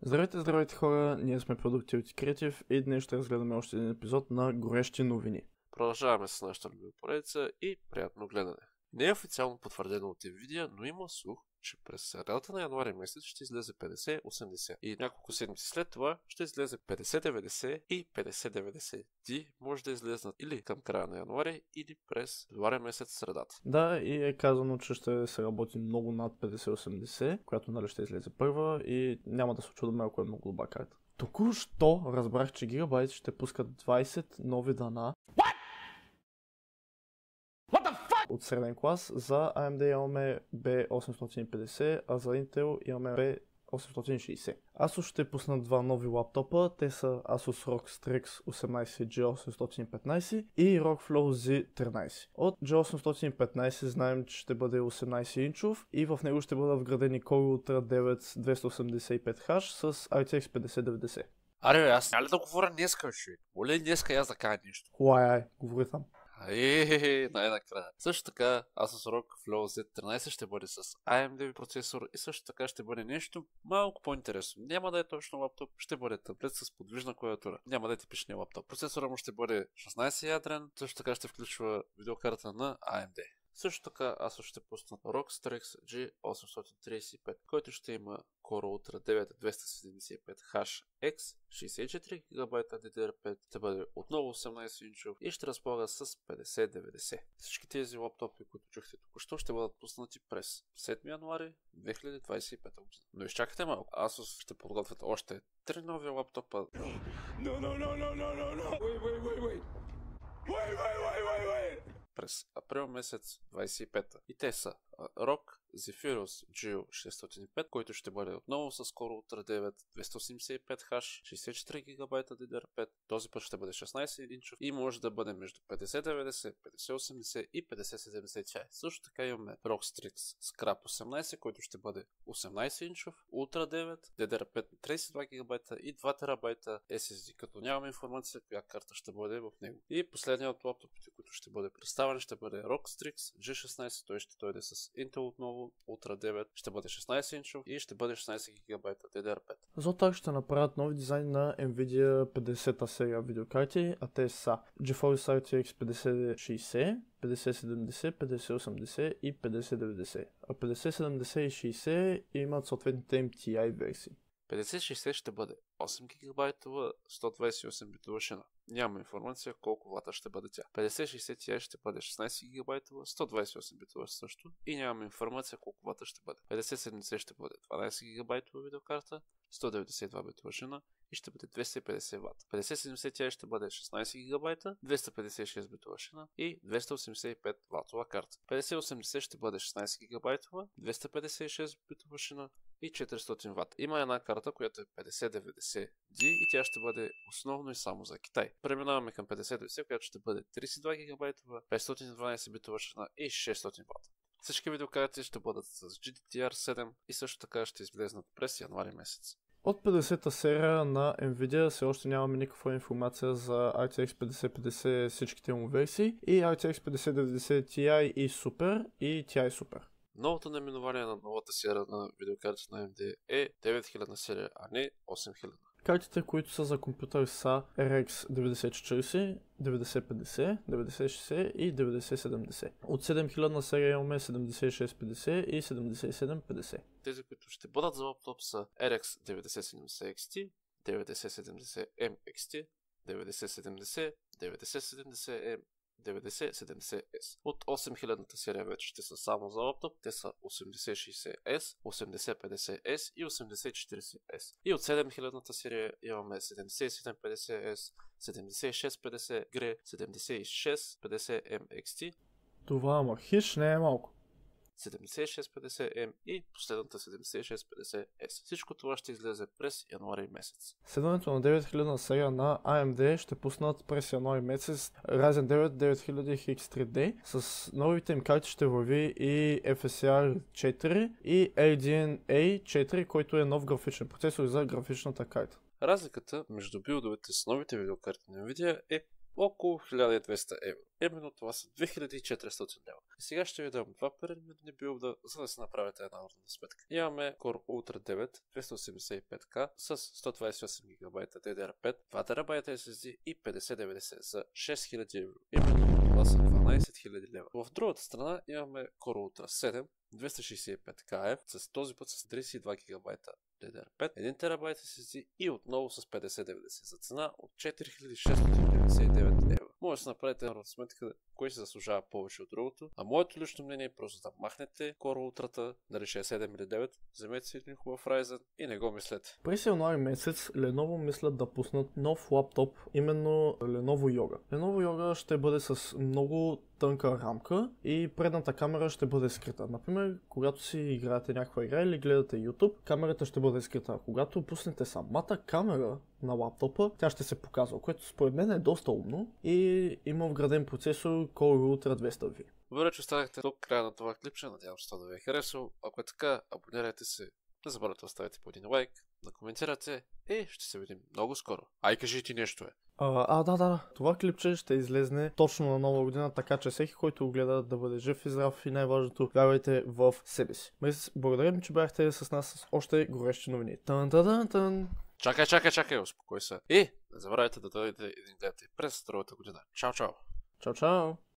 Здравейте, здравейте хора, ние сме Productivity Creative и днес ще разгледаме още един епизод на горещи новини. Продължаваме с нашата любима поредица и приятно гледане. Не е официално потвърдено от Nvidia, но има слух, че през средата на януари месец ще излезе 5080 и няколко седмици след това ще излезе 5090 и 5090D може да излезнат или към края на януари, или през февруари месец средата. Да, и е казано, че ще се работи много над 5080, която нали ще излезе първа и няма да се очудваме, ако е много добра карта. Току-що разбрах, че Gigabyte ще пускат 20 нови дана от среден клас. За AMD имаме B850, а за Intel имаме B860. Asus ще пуснат два нови лаптопа, те са Asus ROG Strix 18G815 и ROG Flow Z13. От G815 знаем, че ще бъде 18 инчов и в него ще бъдат вградени Core Ultra 9 285H с RTX 5090. Аре, аз няма ли да говоря днеска, човек? Моля днеска аз да кажа нещо. Хуай, говори там. Най-накрая. Също така Asus ROG Flow Z13 ще бъде с AMD процесор и също така ще бъде нещо малко по-интересно. Няма да е точно лаптоп, ще бъде таблет с подвижна клавиатура. Няма да е типичния лаптоп. Процесора му ще бъде 16 ядрен, също така ще включва видеокарта на AMD. Също така Asus ще пуснат ROG Strix G835, който ще има Core Ultra 9 275H X, 64 GB DDR5, ще бъде отново 18 инчов и ще разполага с 5090. Всички тези лаптопи, които чухте току-що, ще бъдат пуснати през 7 януари 2025 година. Но изчакайте малко, Asus ще подготвят още 3 нови лаптопа. През април месец 25 и те са ROG Zephyrus G605, който ще бъде отново с Core Ultra 9 285H 64 GB DDR5. Този път ще бъде 16 инчов и може да бъде между 5090, 5080 и 5070 Ti. Също така имаме ROG Strix Scrap 18, който ще бъде 18 инчов, Ultra 9, DDR5 32 GB и 2 TB SSD, като нямаме информация коя карта ще бъде в него. И последният от лаптопите, който ще бъде представен, ще бъде ROG Strix G16, той ще дойде с Intel отново, Ultra 9, ще бъде 16 инчов и ще бъде 16 GB DDR5. Zotac ще направят нови дизайни на Nvidia 50-та серия видеокарти, а те са GeForce RTX 5060, 5070, 5080 и 5090. А 5070 и 60 имат съответните им TI версии. 5060 ще бъде 8 GB 128 битова шина. Няма информация колко вата ще бъде тя. 5060 Ti ще бъде 16 GB 128 битова също и нямаме информация колко вата ще бъде. 5070 ще бъде 12 GB видеокарта, 192 битова шина и ще бъде 250 Вт. 5070 Ti ще бъде 16 GB, 256 битова шина и 285 ватова карта. 5080 ще бъде 16 GB, 256 битова шина и 400 Вт. Има една карта, която е 5090D и тя ще бъде основно и само за Китай. Преминаваме към 5090, която ще бъде 32 GB, 512 битова шина и 600 Вт. Всички видеокарти ще бъдат с GDDR7 и също така ще излезнат през януари месец. От 50-та серия на Nvidia все още нямаме никаква информация за RTX 5050 всичките му версии и RTX 5090 Ti и Super и Ti Super. Новото наименование на новата серия на видеокарти на AMD е 9000 серия, а не 8000. Картите, които са за компютър са RX 9040, 9050, 9060 и 9070. От 7000 серия имаме 7650 и 7750. Тези, които ще бъдат за лаптоп са RX 9070 XT, 9070 MXT, 9070, 9070M, 9070S. От 8000-та серия вече ще са само за лаптоп, те са 8060S, 8050S и 8040S. И от 7000-та серия имаме 7750S, 7650G, 7650M XT. Това ама хич не е малко. 7650M и последната 7650S. Всичко това ще излезе през януари месец. Следването на 9000 серия на AMD ще пуснат през януари месец Ryzen 9 9000 X3D. С новите им карти ще върви и FSR 4 и RDNA 4, който е нов графичен процесор за графичната карта. Разликата между билдовете с новите видеокарти на Nvidia е около 1200 евро. Именно това са 2400 лева. И сега ще ви дам два пирамидни билда, за да се направите една ордена сметка. Имаме Core Ultra 9 285K с 128 ГБ DDR5, 2 TB SSD и 5090 за 6000 евро. Именно това са 12 000 лева. В другата страна имаме Core Ultra 7 265KF с този път с 32 ГБ DDR5, 1 TB SSD и отново с 5090 за цена от 4699 лева. Може да се направите една сметка, кое се заслужава повече от другото. А моето лично мнение е просто да махнете Core Ultra, дали 67 или 9, вземете си един хубав Ryzen и не го мислете. През януари месец Lenovo мислят да пуснат нов лаптоп, именно Lenovo Yoga. Lenovo Yoga ще бъде с много тънка рамка и предната камера ще бъде скрита. Например, когато си играете някаква игра или гледате YouTube, камерата ще бъде скрита. Когато пуснете самата камера на лаптопа, тя ще се показва, което според мен е доста умно и има вграден процесор Core Ultra 200V. Добре, че останахте до края на това клипче, надявам се това да ви е харесало. Ако е така, абонирайте се, не забравяйте да оставите по един лайк, да коментирате и ще се видим много скоро. Ай, кажи ти нещо Да. Това клипче ще излезне точно на нова година, така че всеки, който го гледа, да бъде жив и здрав и най-важното, вярвайте в себе си. Благодарим, че бяхте с нас с още горещи новини. Тан. Чакай, успокой се. И не забравяйте да дойдете и да ни гледате през другата година. Чао! Чао!